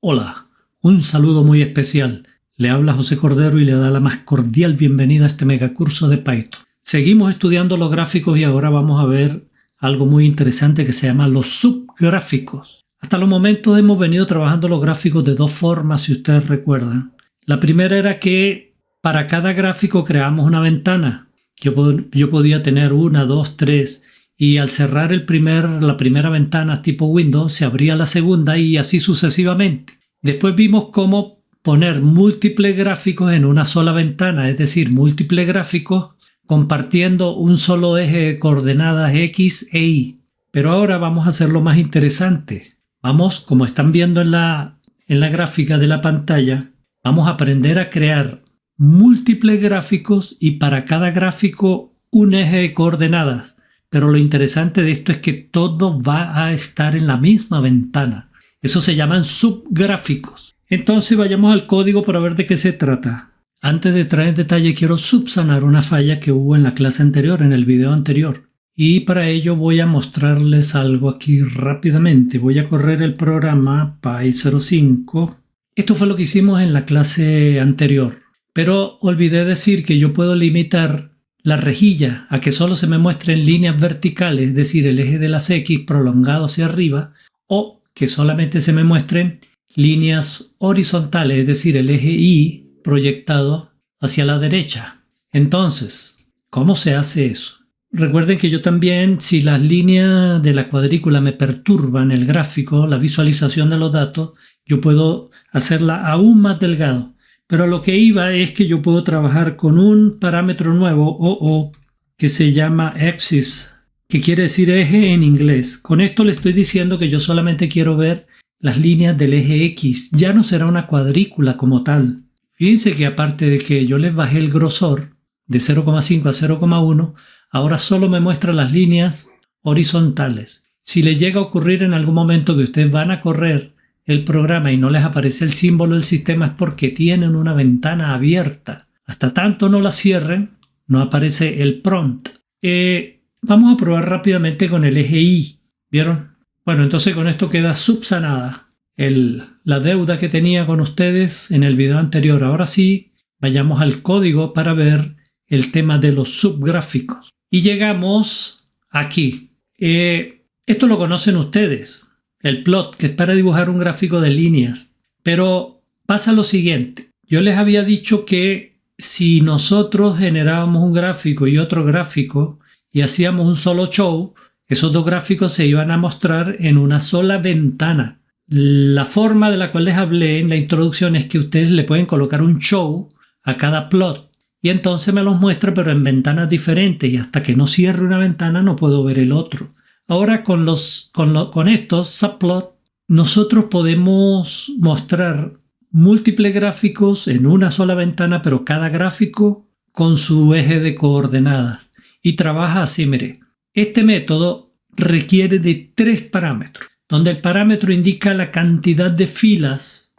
Hola, un saludo muy especial. Le habla José Cordero y le da la más cordial bienvenida a este megacurso de Python. Seguimos estudiando los gráficos y ahora vamos a ver algo muy interesante que se llama los subgráficos. Hasta los momentos hemos venido trabajando los gráficos de dos formas, si ustedes recuerdan. La primera era que para cada gráfico creamos una ventana. Yo podía tener una, dos, tres, y al cerrar la primera ventana tipo Windows se abría la segunda y así sucesivamente. Después vimos cómo poner múltiples gráficos en una sola ventana, es decir, múltiples gráficos compartiendo un solo eje de coordenadas X e Y. Pero ahora vamos a hacerlo más interesante. Vamos, como están viendo en la gráfica de la pantalla, vamos a aprender a crear múltiples gráficos y para cada gráfico un eje de coordenadas. Pero lo interesante de esto es que todo va a estar en la misma ventana. Eso se llaman subgráficos. Entonces vayamos al código para ver de qué se trata. Antes de entrar en detalle quiero subsanar una falla que hubo en la clase anterior, en el video anterior. Y para ello voy a mostrarles algo aquí rápidamente. Voy a correr el programa Py05. Esto fue lo que hicimos en la clase anterior. Pero olvidé decir que yo puedo limitar la rejilla a que solo se me muestren líneas verticales, es decir, el eje de las X prolongado hacia arriba, o que solamente se me muestren líneas horizontales, es decir, el eje Y proyectado hacia la derecha. Entonces, ¿cómo se hace eso? Recuerden que yo también, si las líneas de la cuadrícula me perturban el gráfico, la visualización de los datos, yo puedo hacerla aún más delgado. Pero lo que iba es que yo puedo trabajar con un parámetro nuevo, OO, que se llama axis, que quiere decir eje en inglés. Con esto le estoy diciendo que yo solamente quiero ver las líneas del eje X. Ya no será una cuadrícula como tal. Fíjense que aparte de que yo les bajé el grosor de 0,5 a 0,1, ahora solo me muestra las líneas horizontales. Si le llega a ocurrir en algún momento que ustedes van a correr el programa y no les aparece el símbolo del sistema, es porque tienen una ventana abierta. Hasta tanto no la cierren, no aparece el prompt. Vamos a probar rápidamente con el eje Y. ¿Vieron? Bueno, entonces con esto queda subsanada la deuda que tenía con ustedes en el video anterior. Ahora sí, vayamos al código para ver el tema de los subgráficos. Y llegamos aquí. Esto lo conocen ustedes. El plot, que es para dibujar un gráfico de líneas. Pero pasa lo siguiente. Yo les había dicho que si nosotros generábamos un gráfico y otro gráfico y hacíamos un solo show, esos dos gráficos se iban a mostrar en una sola ventana. La forma de la cual les hablé en la introducción es que ustedes le pueden colocar un show a cada plot y entonces me los muestra pero en ventanas diferentes y hasta que no cierre una ventana no puedo ver el otro. Ahora con estos subplot nosotros podemos mostrar múltiples gráficos en una sola ventana, pero cada gráfico con su eje de coordenadas. Y trabaja así, mire. Este método requiere de 3 parámetros, donde el parámetro indica la cantidad de filas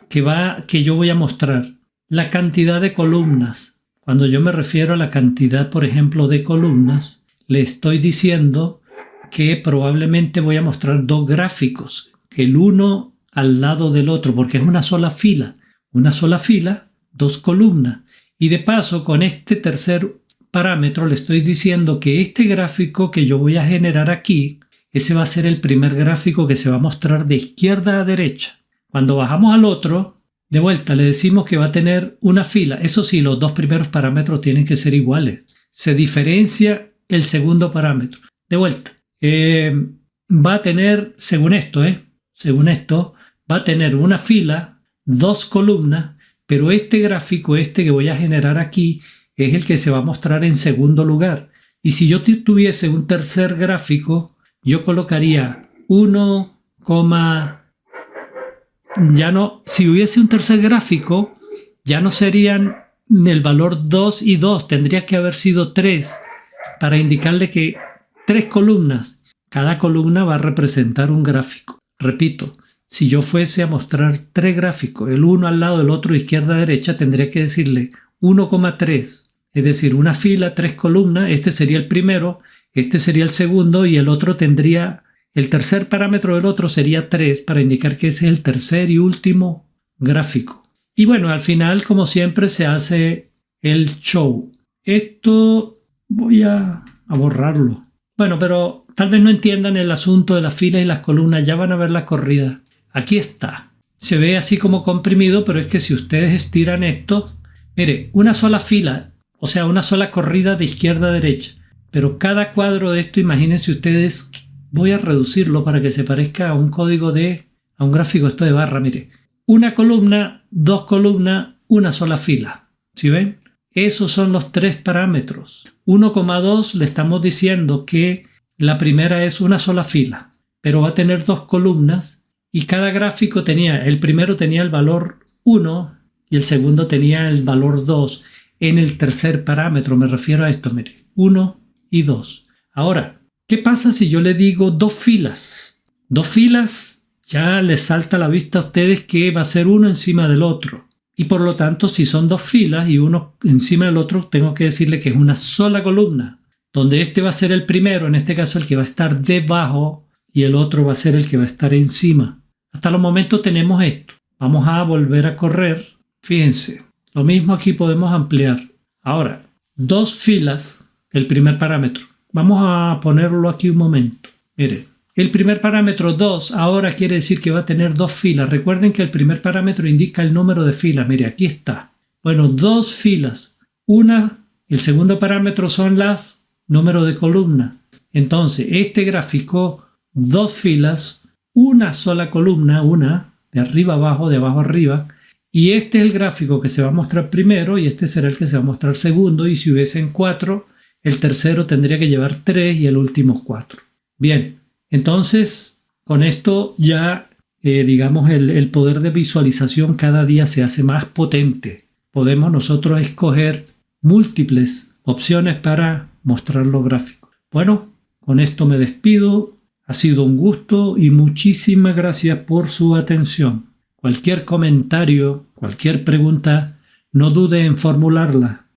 que yo voy a mostrar, la cantidad de columnas. Cuando yo me refiero a la cantidad, por ejemplo, de columnas, le estoy diciendo que probablemente voy a mostrar 2 gráficos, el uno al lado del otro, porque es una sola fila, 2 columnas. Y de paso, con este tercer parámetro le estoy diciendo que este gráfico que yo voy a generar aquí, ese va a ser el primer gráfico que se va a mostrar de izquierda a derecha. Cuando bajamos al otro, de vuelta le decimos que va a tener una fila. Eso sí, los 2 primeros parámetros tienen que ser iguales. Se diferencia el segundo parámetro. De vuelta. Va a tener, según esto, va a tener una fila, 2 columnas, pero este gráfico, que voy a generar aquí, es el que se va a mostrar en segundo lugar. Y si yo tuviese un tercer gráfico, yo colocaría si hubiese un tercer gráfico, ya no serían el valor 2 y 2, tendría que haber sido 3 para indicarle que 3 columnas. Cada columna va a representar un gráfico. Repito, si yo fuese a mostrar 3 gráficos, el uno al lado del otro, izquierda a derecha, tendría que decirle 1,3. Es decir, una fila, 3 columnas. Este sería el primero, este sería el segundo y el otro tendría El tercer parámetro del otro sería 3 para indicar que ese es el tercer y último gráfico. Y bueno, al final, como siempre, se hace el show. Esto voy a borrarlo. Bueno, pero tal vez no entiendan el asunto de las filas y las columnas. Ya van a ver la corrida. Aquí está. Se ve así como comprimido, pero es que si ustedes estiran esto, mire, una sola fila, o sea, una sola corrida de izquierda a derecha. Pero cada cuadro de esto, imagínense ustedes, voy a reducirlo para que se parezca a un código a un gráfico esto de barra, mire. Una columna, dos columnas, una sola fila. ¿Sí ven? Esos son los tres parámetros. 1,2 le estamos diciendo que la primera es una sola fila, pero va a tener dos columnas y cada gráfico el primero tenía el valor 1 y el segundo tenía el valor 2 en el tercer parámetro. Me refiero a esto, mire, 1 y 2. Ahora, ¿qué pasa si yo le digo dos filas? Dos filas ya les salta a la vista a ustedes que va a ser uno encima del otro. Y por lo tanto, si son dos filas y uno encima del otro, tengo que decirle que es una sola columna, donde este va a ser el primero, en este caso el que va a estar debajo, y el otro va a ser el que va a estar encima. Hasta los momentos tenemos esto. Vamos a volver a correr. Fíjense, lo mismo aquí podemos ampliar. Ahora, dos filas, el primer parámetro. Vamos a ponerlo aquí un momento. Miren. El primer parámetro 2 ahora quiere decir que va a tener dos filas. Recuerden que el primer parámetro indica el número de filas. Mire, aquí está. Bueno, dos filas. El segundo parámetro son las número de columnas. Entonces, este gráfico, dos filas, una sola columna, una de arriba abajo, de abajo arriba. Y este es el gráfico que se va a mostrar primero y este será el que se va a mostrar segundo. Y si hubiesen 4, el tercero tendría que llevar 3 y el último 4. Bien. Entonces, con esto ya, digamos, el poder de visualización cada día se hace más potente. Podemos nosotros escoger múltiples opciones para mostrar los gráficos. Bueno, con esto me despido. Ha sido un gusto y muchísimas gracias por su atención. Cualquier comentario, cualquier pregunta, no dude en formularla.